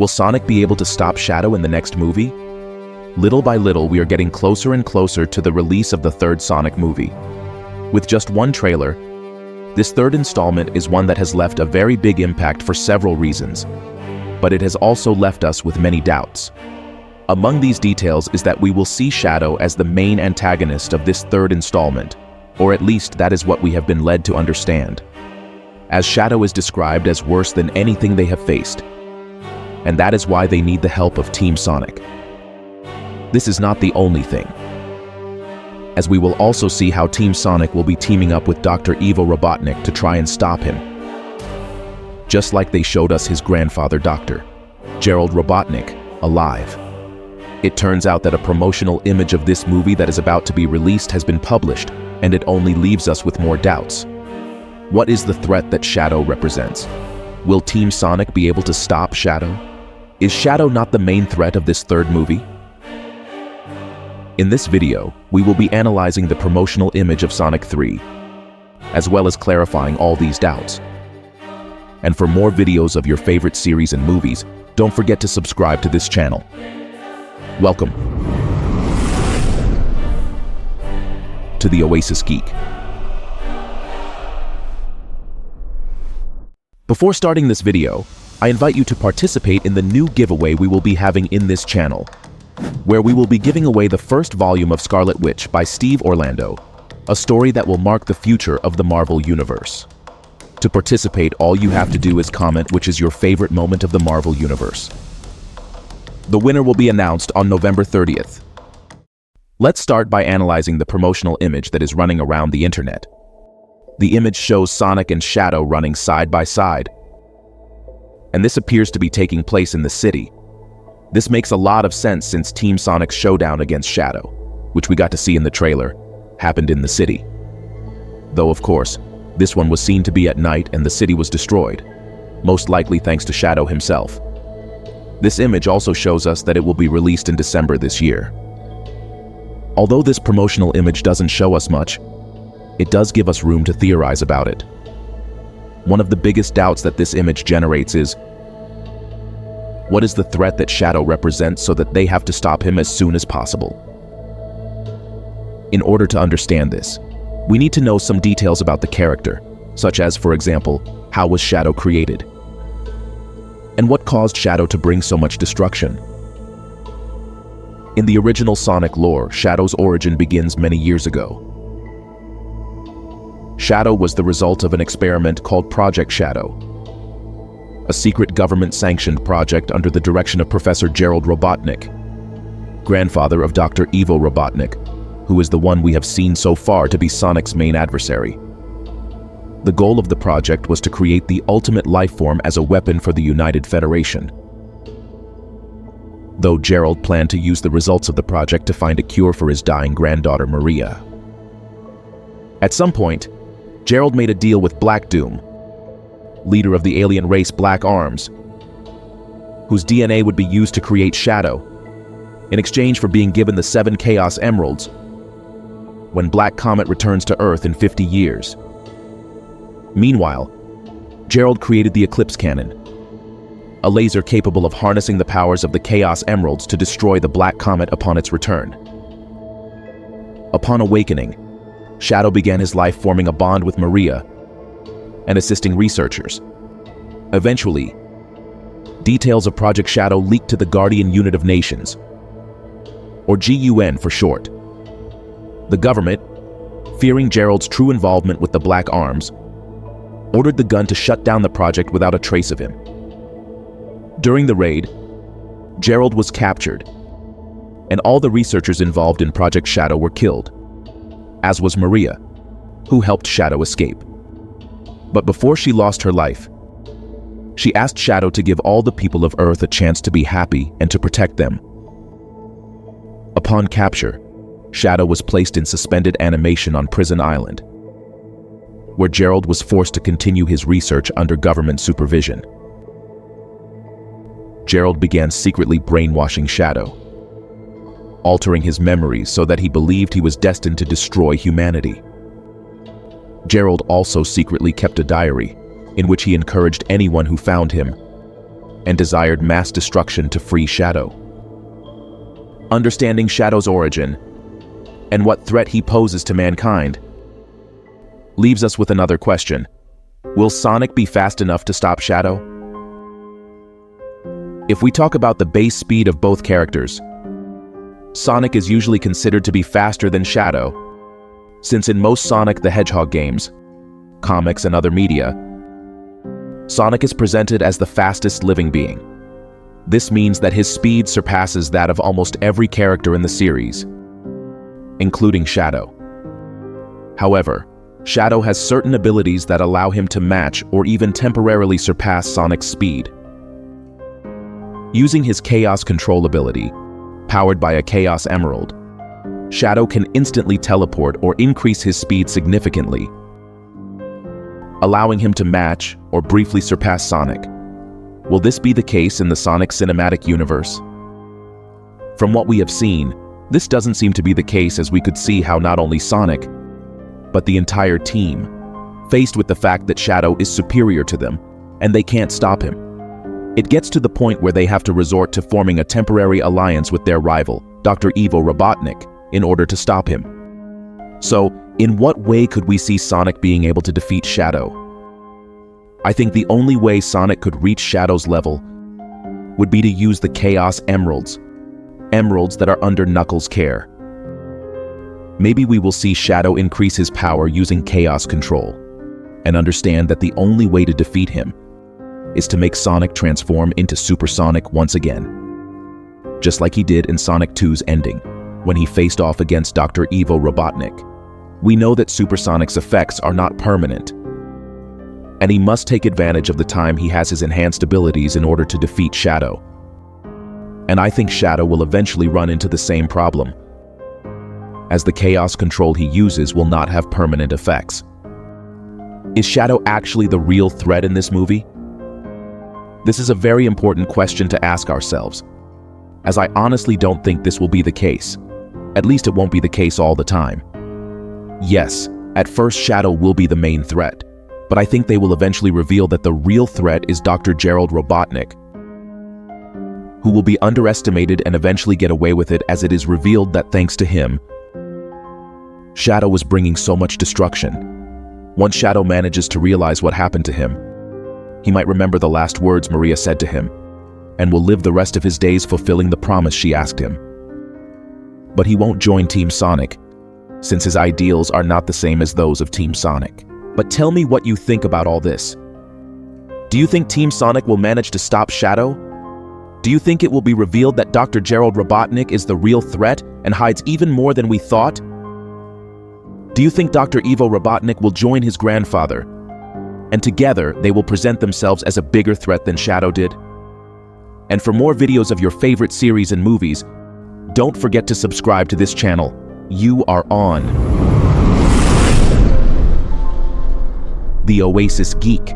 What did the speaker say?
Will Sonic be able to stop Shadow in the next movie? Little by little, we are getting closer and closer to the release of the third Sonic movie. With just one trailer, this third installment is one that has left a very big impact for several reasons, but it has also left us with many doubts. Among these details is that we will see Shadow as the main antagonist of this third installment, or at least that is what we have been led to understand, as Shadow is described as worse than anything they have faced, and that is why they need the help of Team Sonic. This is not the only thing, as we will also see how Team Sonic will be teaming up with Dr. Ivo Robotnik to try and stop him, just like they showed us his grandfather, Dr. Gerald Robotnik, alive. It turns out that a promotional image of this movie that is about to be released has been published, and it only leaves us with more doubts. What is the threat that Shadow represents? Will Team Sonic be able to stop Shadow? Is Shadow not the main threat of this third movie? In this video, we will be analyzing the promotional image of Sonic 3, as well as clarifying all these doubts. And for more videos of your favorite series and movies, don't forget to subscribe to this channel. Welcome to the Oasis Geek. Before starting this video, I invite you to participate in the new giveaway we will be having in this channel, where we will be giving away the first volume of Scarlet Witch by Steve Orlando, a story that will mark the future of the Marvel Universe. To participate, all you have to do is comment which is your favorite moment of the Marvel Universe. The winner will be announced on November 30th. Let's start by analyzing the promotional image that is running around the internet. The image shows Sonic and Shadow running side by side, and this appears to be taking place in the city. This makes a lot of sense since Team Sonic's showdown against Shadow, which we got to see in the trailer, happened in the city. Though of course, this one was seen to be at night and the city was destroyed, most likely thanks to Shadow himself. This image also shows us that it will be released in December this year. Although this promotional image doesn't show us much, it does give us room to theorize about it. One of the biggest doubts that this image generates is, what is the threat that Shadow represents so that they have to stop him as soon as possible? In order to understand this, we need to know some details about the character, such as, for example, how was Shadow created? And what caused Shadow to bring so much destruction? In the original Sonic lore, Shadow's origin begins many years ago. Shadow was the result of an experiment called Project Shadow, a secret government-sanctioned project under the direction of Professor Gerald Robotnik, grandfather of Dr. Ivo Robotnik, who is the one we have seen so far to be Sonic's main adversary. The goal of the project was to create the ultimate life form as a weapon for the United Federation. Though Gerald planned to use the results of the project to find a cure for his dying granddaughter Maria. At some point, Gerald made a deal with Black Doom, leader of the alien race Black Arms, whose DNA would be used to create Shadow, in exchange for being given the 7 Chaos Emeralds when Black Comet returns to Earth in 50 years. Meanwhile, Gerald created the Eclipse Cannon, a laser capable of harnessing the powers of the Chaos Emeralds to destroy the Black Comet upon its return. Upon awakening, Shadow began his life forming a bond with Maria and assisting researchers. Eventually, details of Project Shadow leaked to the Guardian Unit of Nations, or GUN for short. The government, fearing Gerald's true involvement with the Black Arms, ordered the gun to shut down the project without a trace of him. During the raid, Gerald was captured, and all the researchers involved in Project Shadow were killed, as was Maria, who helped Shadow escape. But before she lost her life, she asked Shadow to give all the people of Earth a chance to be happy and to protect them. Upon capture, Shadow was placed in suspended animation on Prison Island, where Gerald was forced to continue his research under government supervision. Gerald began secretly brainwashing Shadow, altering his memories so that he believed he was destined to destroy humanity. Gerald also secretly kept a diary in which he encouraged anyone who found him and desired mass destruction to free Shadow. Understanding Shadow's origin and what threat he poses to mankind leaves us with another question. Will Sonic be fast enough to stop Shadow? If we talk about the base speed of both characters, Sonic is usually considered to be faster than Shadow, since in most Sonic the Hedgehog games, comics, and other media, Sonic is presented as the fastest living being. This means that his speed surpasses that of almost every character in the series, including Shadow. However, Shadow has certain abilities that allow him to match or even temporarily surpass Sonic's speed. Using his Chaos Control ability, powered by a Chaos Emerald, Shadow can instantly teleport or increase his speed significantly, allowing him to match or briefly surpass Sonic. Will this be the case in the Sonic cinematic universe? From what we have seen, this doesn't seem to be the case, as we could see how not only Sonic, but the entire team, faced with the fact that Shadow is superior to them, and they can't stop him. It gets to the point where they have to resort to forming a temporary alliance with their rival, Dr. Ivo Robotnik, in order to stop him. So, in what way could we see Sonic being able to defeat Shadow? I think the only way Sonic could reach Shadow's level would be to use the Chaos Emeralds, emeralds that are under Knuckles' care. Maybe we will see Shadow increase his power using Chaos Control, and understand that the only way to defeat him is to make Sonic transform into Super Sonic once again, just like he did in Sonic 2's ending, when he faced off against Dr. Ivo Robotnik. We know that Super Sonic's effects are not permanent, and he must take advantage of the time he has his enhanced abilities in order to defeat Shadow. And I think Shadow will eventually run into the same problem, as the Chaos Control he uses will not have permanent effects. Is Shadow actually the real threat in this movie? This is a very important question to ask ourselves, as I honestly don't think this will be the case. At least it won't be the case all the time. Yes, at first Shadow will be the main threat, but I think they will eventually reveal that the real threat is Dr. Gerald Robotnik, who will be underestimated and eventually get away with it, as it is revealed that thanks to him, Shadow was bringing so much destruction. Once Shadow manages to realize what happened to him, he might remember the last words Maria said to him, and will live the rest of his days fulfilling the promise she asked him. But he won't join Team Sonic, since his ideals are not the same as those of Team Sonic. But tell me what you think about all this. Do you think Team Sonic will manage to stop Shadow? Do you think it will be revealed that Dr. Gerald Robotnik is the real threat and hides even more than we thought? Do you think Dr. Ivo Robotnik will join his grandfather, and together they will present themselves as a bigger threat than Shadow did? And for more videos of your favorite series and movies, don't forget to subscribe to this channel. You are on The Oasis Geek.